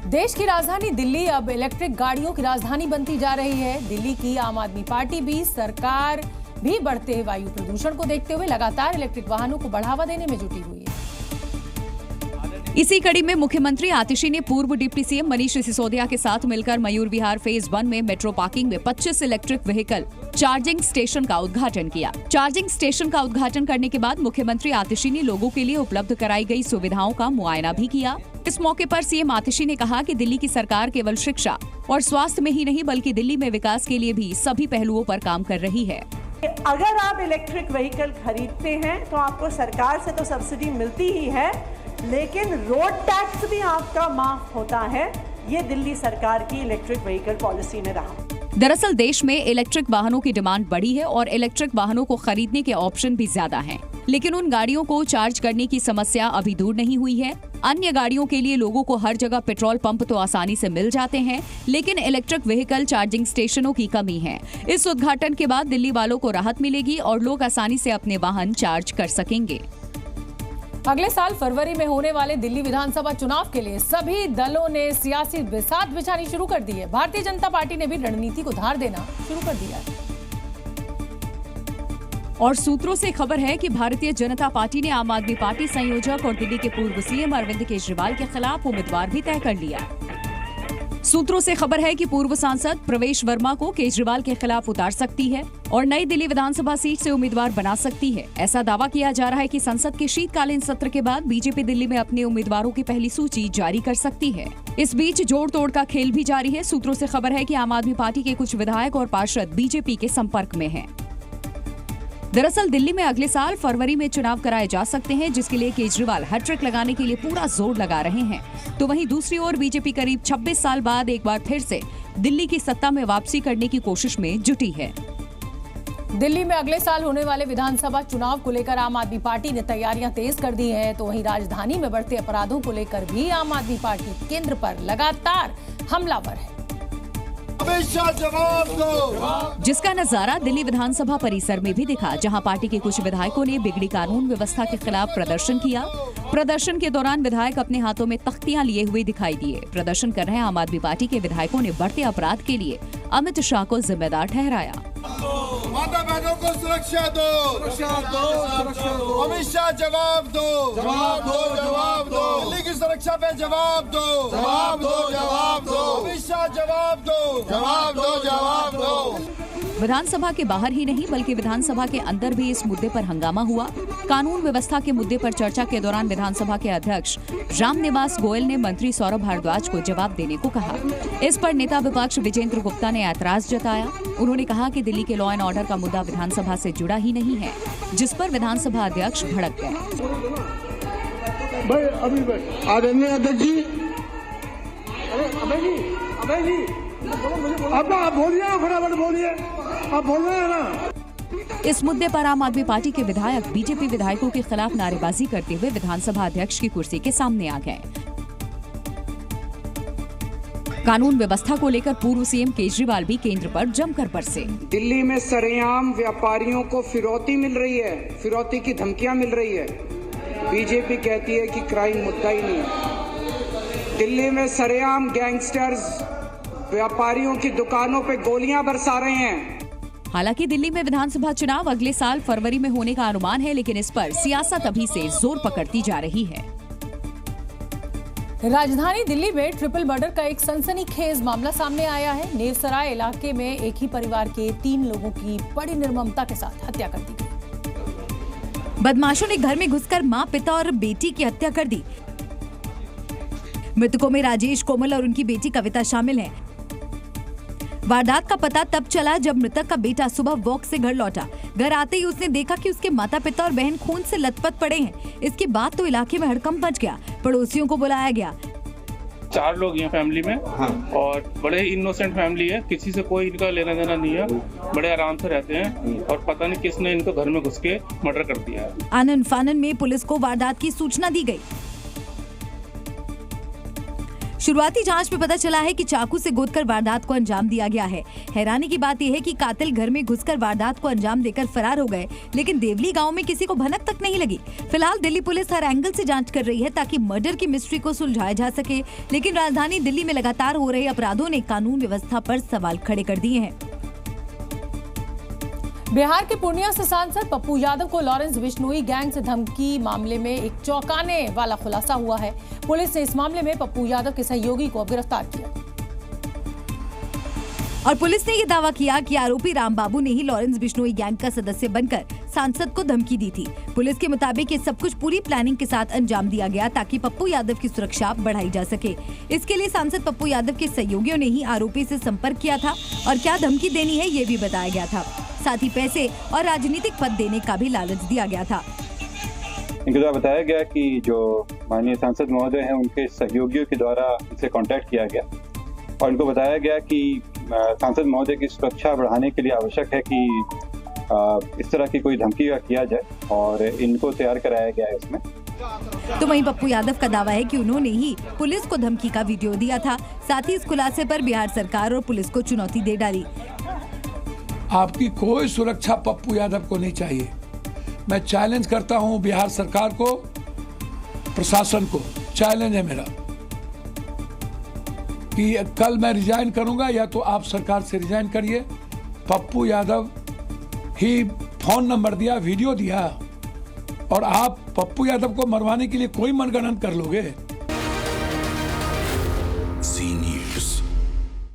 देश की राजधानी दिल्ली अब इलेक्ट्रिक गाड़ियों की राजधानी बनती जा रही है। दिल्ली की आम आदमी पार्टी भी सरकार भी बढ़ते वायु प्रदूषण को देखते हुए लगातार इलेक्ट्रिक वाहनों को बढ़ावा देने में जुटी हुई है। इसी कड़ी में मुख्यमंत्री आतिशी ने पूर्व डिप्टी सीएम मनीष सिसोदिया के साथ मिलकर मयूर विहार फेज 1 में मेट्रो पार्किंग में 25 इलेक्ट्रिक व्हीकल चार्जिंग स्टेशन का उद्घाटन किया। चार्जिंग स्टेशन का उद्घाटन करने के बाद मुख्यमंत्री आतिशी ने लोगों के लिए उपलब्ध कराई गई सुविधाओं का मुआयना भी किया। इस मौके पर सीएम आतिशी ने कहा कि दिल्ली की सरकार केवल शिक्षा और स्वास्थ्य में ही नहीं बल्कि दिल्ली में विकास के लिए भी सभी पहलुओं पर काम कर रही है। अगर आप इलेक्ट्रिक व्हीकल खरीदते हैं तो आपको सरकार से तो सब्सिडी मिलती ही है, लेकिन रोड टैक्स भी आपका माफ होता है। ये दिल्ली सरकार की इलेक्ट्रिक व्हीकल पॉलिसी में रहा। दरअसल देश में इलेक्ट्रिक वाहनों की डिमांड बढ़ी है और इलेक्ट्रिक वाहनों को खरीदने के ऑप्शन भी ज्यादा हैं। लेकिन उन गाड़ियों को चार्ज करने की समस्या अभी दूर नहीं हुई है। अन्य गाड़ियों के लिए लोगों को हर जगह पेट्रोल पंप तो आसानी से मिल जाते हैं, लेकिन इलेक्ट्रिक व्हीकल चार्जिंग स्टेशनों की कमी है। इस उद्घाटन के बाद दिल्ली वालों को राहत मिलेगी और लोग आसानी से अपने वाहन चार्ज कर सकेंगे। अगले साल फरवरी में होने वाले दिल्ली विधानसभा चुनाव के लिए सभी दलों ने सियासी बिसात बिछानी शुरू कर दी है। भारतीय जनता पार्टी ने भी रणनीति को धार देना शुरू कर दिया है। और सूत्रों से खबर है कि भारतीय जनता पार्टी ने आम आदमी पार्टी संयोजक और दिल्ली के पूर्व सीएम अरविंद केजरीवाल के खिलाफ उम्मीदवार भी तय कर लिया। सूत्रों से खबर है कि पूर्व सांसद प्रवेश वर्मा को केजरीवाल के खिलाफ उतार सकती है और नई दिल्ली विधानसभा सीट से उम्मीदवार बना सकती है। ऐसा दावा किया जा रहा है कि संसद के शीतकालीन सत्र के बाद बीजेपी दिल्ली में अपने उम्मीदवारों की पहली सूची जारी कर सकती है। इस बीच जोड़ तोड़ का खेल भी जारी है। सूत्रों से खबर है कि आम आदमी पार्टी के कुछ विधायक और पार्षद बीजेपी के संपर्क में हैं। दरअसल दिल्ली में अगले साल फरवरी में चुनाव कराए जा सकते हैं, जिसके लिए केजरीवाल हैट्रिक लगाने के लिए पूरा जोर लगा रहे हैं। तो वहीं दूसरी ओर बीजेपी करीब 26 साल बाद एक बार फिर से दिल्ली की सत्ता में वापसी करने की कोशिश में जुटी है। दिल्ली में अगले साल होने वाले विधानसभा चुनाव को लेकर आम आदमी पार्टी ने तैयारियां तेज कर दी हैं। तो वहीं राजधानी में बढ़ते अपराधों को लेकर भी आम आदमी पार्टी केंद्र पर लगातार हमलावर है। जवाब दो। जिसका नजारा दिल्ली विधानसभा परिसर में भी दिखा, जहां पार्टी के कुछ विधायकों ने बिगड़ी कानून व्यवस्था के खिलाफ प्रदर्शन किया। प्रदर्शन के दौरान विधायक अपने हाथों में तख्तियां लिए हुए दिखाई दिए। प्रदर्शन कर रहे आम आदमी पार्टी के विधायकों ने बढ़ते अपराध के लिए अमित शाह को जिम्मेदार ठहराया। माता बहनों को सुरक्षा दो, अमित शाह जवाब दो, जवाब दो, जवाब दो, दिल्ली की सुरक्षा पे जवाब दो, जवाब दो, जवाब दो, अमित शाह जवाब दो, जवाब दो, जवाब दो। विधानसभा के बाहर ही नहीं बल्कि विधानसभा के अंदर भी इस मुद्दे पर हंगामा हुआ। कानून व्यवस्था के मुद्दे पर चर्चा के दौरान विधानसभा के अध्यक्ष रामनिवास गोयल ने मंत्री सौरभ भारद्वाज को जवाब देने को कहा। इस पर नेता विपक्ष विजेंद्र गुप्ता ने ऐतराज जताया। उन्होंने कहा कि दिल्ली के लॉ एंड ऑर्डर का मुद्दा विधानसभा से जुड़ा ही नहीं है, जिस पर विधानसभा अध्यक्ष भड़क गए। आदरणीय अध्यक्ष जी, आप बोलिए, फटाफट बोलिए, आप बोल रहे हैं ना। इस मुद्दे पर आम आदमी पार्टी के विधायक बीजेपी विधायकों के खिलाफ नारेबाजी करते हुए विधानसभा अध्यक्ष की कुर्सी के सामने आ गए। कानून व्यवस्था को लेकर पूर्व सीएम केजरीवाल भी केंद्र पर जमकर बरसे। दिल्ली में सरेआम व्यापारियों को फिरौती मिल रही है, फिरौती की धमकियां मिल रही है। बीजेपी कहती है कि क्राइम मुद्दा ही नहीं है। दिल्ली में सरेआम गैंगस्टर्स व्यापारियों की दुकानों पे गोलियां बरसा रहे हैं। हालांकि दिल्ली में विधानसभा चुनाव अगले साल फरवरी में होने का अनुमान है, लेकिन इस पर सियासत अभी से जोर पकड़ती जा रही है। राजधानी दिल्ली में ट्रिपल मर्डर का एक सनसनीखेज मामला सामने आया है। नेरसराय इलाके में एक ही परिवार के 3 लोगों की बड़ी निर्ममता के साथ हत्या कर दी गई। बदमाशों ने घर में घुसकर मां, पिता और बेटी की हत्या कर दी। मृतकों में राजेश, कोमल और उनकी बेटी कविता शामिल हैं। वारदात का पता तब चला जब मृतक का बेटा सुबह वॉक से घर लौटा। घर आते ही उसने देखा कि उसके माता पिता और बहन खून से लथपथ पड़े हैं। इसके बाद तो इलाके में हड़कंप मच गया। पड़ोसियों को बुलाया गया। 4 लोग हैं फैमिली में। हाँ। और बड़े इनोसेंट फैमिली है, किसी से कोई इनका लेना देना नहीं है, बड़े आराम से रहते हैं और पता नहीं किसने इनको घर में घुस के मर्डर कर दिया है। आनन फानन में पुलिस को वारदात की सूचना दी गई। शुरुआती जांच में पता चला है कि चाकू से गोदकर वारदात को अंजाम दिया गया है। हैरानी की बात यह है कि कातिल घर में घुसकर वारदात को अंजाम देकर फरार हो गए, लेकिन देवली गांव में किसी को भनक तक नहीं लगी। फिलहाल दिल्ली पुलिस हर एंगल से जांच कर रही है ताकि मर्डर की मिस्ट्री को सुलझाया जा सके, लेकिन राजधानी दिल्ली में लगातार हो रहे अपराधों ने कानून व्यवस्था पर सवाल खड़े कर दिए हैं। बिहार के पूर्णिया से सांसद पप्पू यादव को लॉरेंस बिश्नोई गैंग से धमकी मामले में एक चौंकाने वाला खुलासा हुआ है। पुलिस ने इस मामले में पप्पू यादव के सहयोगी को गिरफ्तार किया और पुलिस ने ये दावा किया कि आरोपी रामबाबू ने ही लॉरेंस बिश्नोई गैंग का सदस्य बनकर सांसद को धमकी दी थी। पुलिस के मुताबिक ये सब कुछ पूरी प्लानिंग के साथ अंजाम दिया गया ताकि पप्पू यादव की सुरक्षा बढ़ाई जा सके। इसके लिए सांसद पप्पू यादव के सहयोगियों ने ही आरोपी से संपर्क किया था और क्या धमकी देनी है ये भी बताया गया था। साथ ही पैसे और राजनीतिक पद देने का भी लालच दिया गया था। इनके द्वारा बताया गया कि जो माननीय सांसद महोदय हैं उनके सहयोगियों के द्वारा इनसे कांटेक्ट किया गया और इनको बताया गया कि सांसद महोदय की सुरक्षा बढ़ाने के लिए आवश्यक है कि इस तरह की कोई धमकी किया जाए और इनको तैयार कराया गया है इसमें। तो वहीं पप्पू यादव का दावा है कि उन्होंने ही पुलिस को धमकी का वीडियो दिया था। साथ ही इस खुलासे पर बिहार सरकार और पुलिस को चुनौती दे डाली। आपकी कोई सुरक्षा पप्पू यादव को नहीं चाहिए। मैं चैलेंज करता हूं बिहार सरकार को, प्रशासन को, चैलेंज है मेरा कि कल मैं रिजाइन करूंगा या तो आप सरकार से रिजाइन करिए। पप्पू यादव ही फोन नंबर दिया, वीडियो दिया और आप पप्पू यादव को मरवाने के लिए कोई मनगणन कर लोगे।